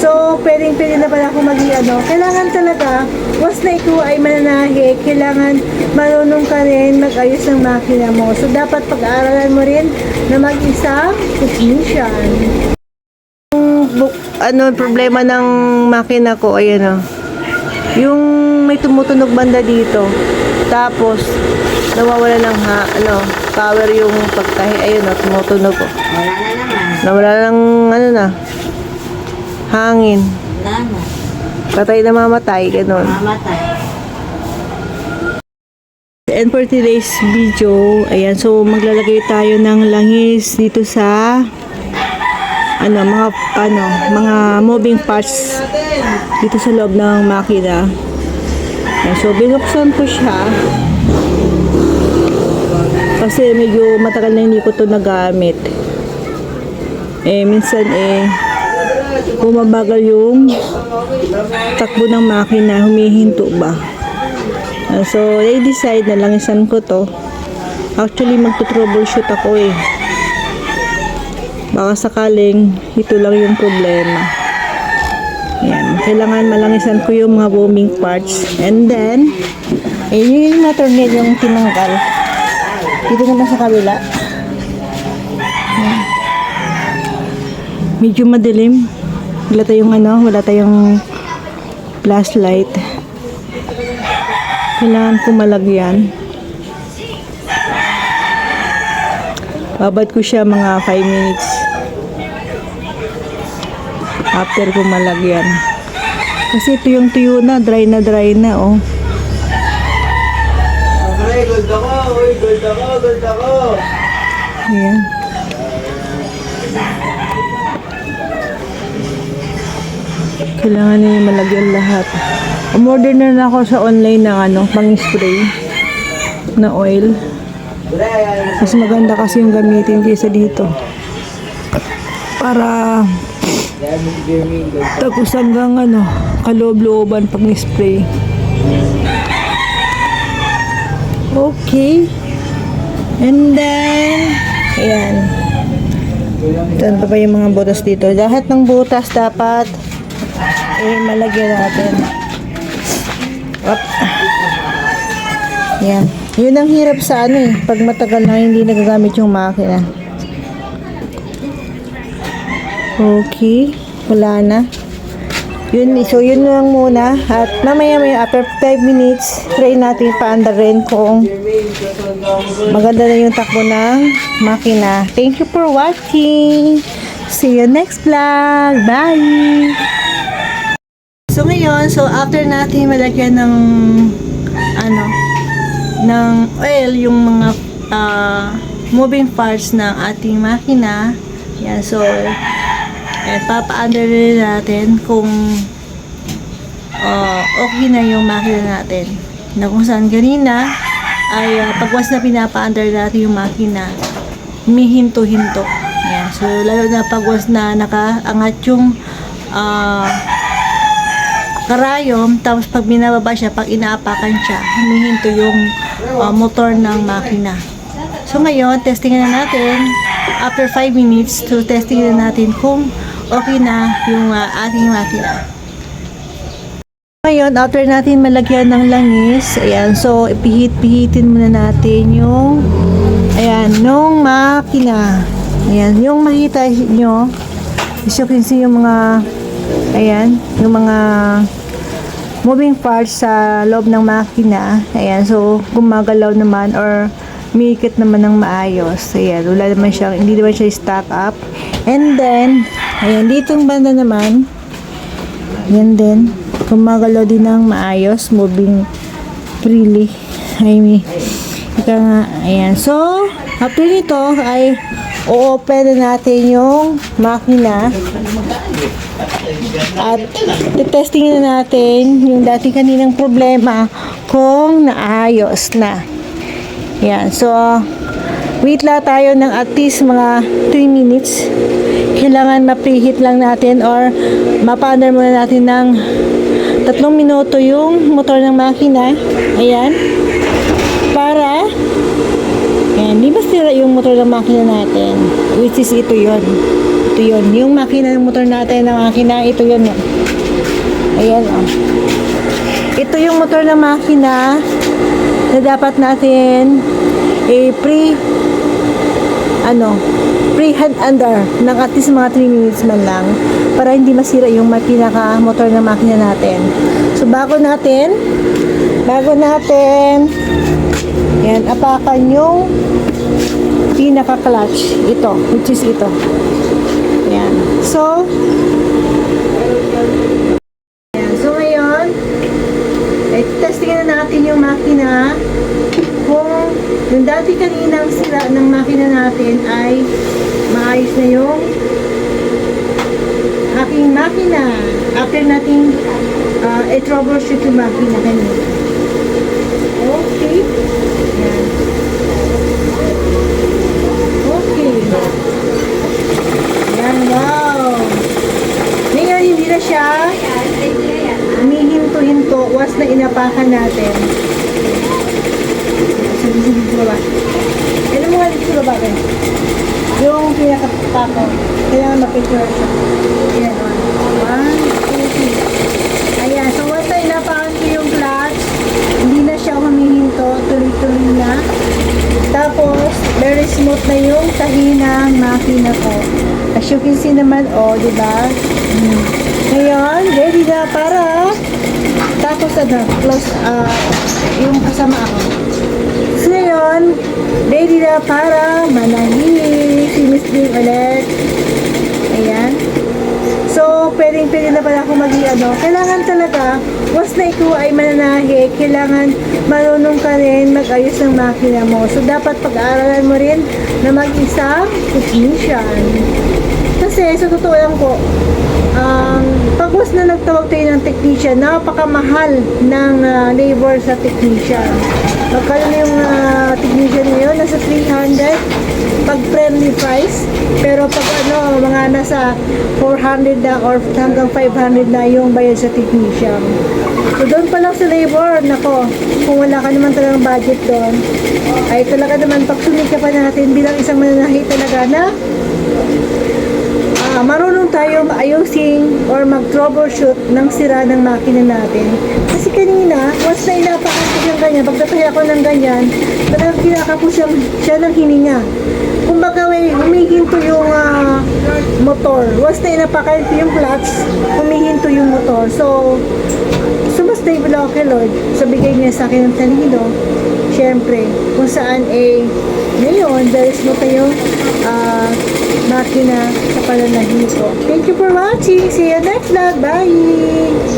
So, pwede na pala ako maging Kailangan talaga, once na ikaw ay mananahi, kailangan marunong ka rin mag-ayos ng makina mo. So, dapat pag-aaralan mo rin na mag-isang technician. Problema ng makina ko, ayan yung may tumutunog banda dito. Tapos, nawawala ng power yung pagtahi. Ayun tumutunog ko. Wala na naman. Nawala ng hangin. Wala na. Patay na mamatay, ganun. Mamatay. And for today's video, ayan, so maglalagay tayo ng langis dito sa mga moving parts dito sa loob ng makina. Ayan, so binuksan ko siya kasi medyo matagal na hindi ko to nagamit. Minsan bumabagal yung takbo ng makina, humihinto ba. So I decide na langisan ko to. Actually magto-troubleshoot ako baka sakaling ito lang yung problema. Ayan, kailangan malangisan ko yung mga moving parts. And then yung mga tornilyo yung tinanggal dito naman sa kabila. Ayan. Medyo madilim, wala tayong flashlight. Kailangan ko malagyan. Babad ko siya mga 5 minutes after ko malagyan. Kasi tuyong-tuyo na, dry na Okay, gold ako! Uy, gold ako! Ayan. Kailangan na yung malagyan lahat. Umorder na ako sa online ng pang-spray na oil. Mas maganda kasi yung gamitin kaysa dito. Para tapos hanggang kaloob-looban pang-spray. Okay. And then, ayan. Ito pa yung mga butas dito. Lahat ng butas dapat malagyan natin. Up. Ayan. Yun ang hirap sa pag matagal na hindi nagagamit yung makina. Okay. Wala na. So yun lang muna. At mamaya after 5 minutes, try natin paandarin kung maganda na yung takbo ng makina. Thank you for watching. See you next vlog. Bye! So ngayon, after natin malagyan ng oil yung mga moving parts ng ating makina. Yan, so papa-under natin kung okay na yung makina natin. Na kung saan kanina ay pagwas na pinapa-under natin yung makina, humihinto-hinto. Yan, so lalo na pagwas na nakaangat yung karayom, tapos pag binababa siya, pag inaapakan siya, humihinto yung motor ng makina. So ngayon, testingan na natin. After 5 minutes, testingan na natin kung okay na yung ating makina. Ngayon, after natin malagyan ng langis, ayan, so ipihit-pihitin muna natin yung nung makina. Ayan, yung makita nyo, as you can see yung mga yung mga moving parts sa loob ng makina. Ayan, so gumagalaw naman or miikit naman ng maayos. Ayan, hindi naman siya stack up. And then, ayan, ditong banda naman, ayan din, gumagalaw din ng maayos, moving freely. Ayan, so after nito ay o-open na natin yung makina at testingin na natin yung dating kaninang problema kung naayos na. Yan, so wait lang tayo ng at least mga 3 minutes. Kailangan ma-preheat lang natin or ma-powder muna natin ng 3 minuto yung motor ng makina. Ayan, para di ba sira yung motor ng makina natin, which is ito Ito yun. Yung makina ng motor natin na makina, ito yun. Ayan, oh. Ito yung motor ng makina na dapat natin pre-hand under ng at least mga 3 minutes man lang para hindi masira yung pinaka-motor ng makina natin. So, bago natin, yan, apakan yung pinaka-clutch. Ito, which is ito. Yan. So, ngayon, testing na natin yung makina kung yung dati kaninang sira ng makina natin ay maayos na yung aking makina after natin i-troubleshoot yung makina kanina. Okay. Yan. Okay. Yan, wow. Ngayon, hindi na siya humihinto-hinto once na inapakan natin. Sige, sa baba. Ano mo nga dito sa baba, Ben? Yung pinakapako. Kailangan mapicture siya. Ayan, 1, 2, 3. Ayan, so once na inapakan ko yung clutch, hindi na siya humihinto, tuloy-tuloy na. Tapos, very smooth na yung tahi ng makina ko. As you can see naman, diba? Ngayon, ready na para tapos close yung kasama ako. So, ngayon, ready na para manahimik si Miss Dream ulit. Ayan. So, pwede na pala ako kailangan talaga, once na ikaw ay mananahi, kailangan marunong ka rin mag-ayos ng makina mo. So, dapat pag-aaralan mo rin na mag-isang technician. Kasi, sa totoo lang po, pag once na nagtawag tayo ng technician, napakamahal ng labor sa technician. Magkano na yung technician ngayon? Nasa 300 pag friendly price. Pero pag mga nasa 400 na or hanggang 500 na yung bayad sa technician. So doon pa lang sa labor, nako, kung wala ka naman talagang budget doon, ay talaga naman pagsumika pa natin bilang isang mananahi talaga na marunong tayo maayusin or mag-troubleshoot ng sira ng makina natin. Kasi kanina, once na inapakan ko siyang ganyan, pagtatay ako ng ganyan, talagang kinaka po siya ng hininga. Kumbaga, humihinto yung motor. Once na inapakan ko yung clutch, humihinto yung motor. So stable ako kay Lord. So, bigay niya sa akin ng talino. Siyempre, kung saan ngayon, very smooth na yung makina sa pananahimik ko. Thank you for watching. See you next vlog. Bye!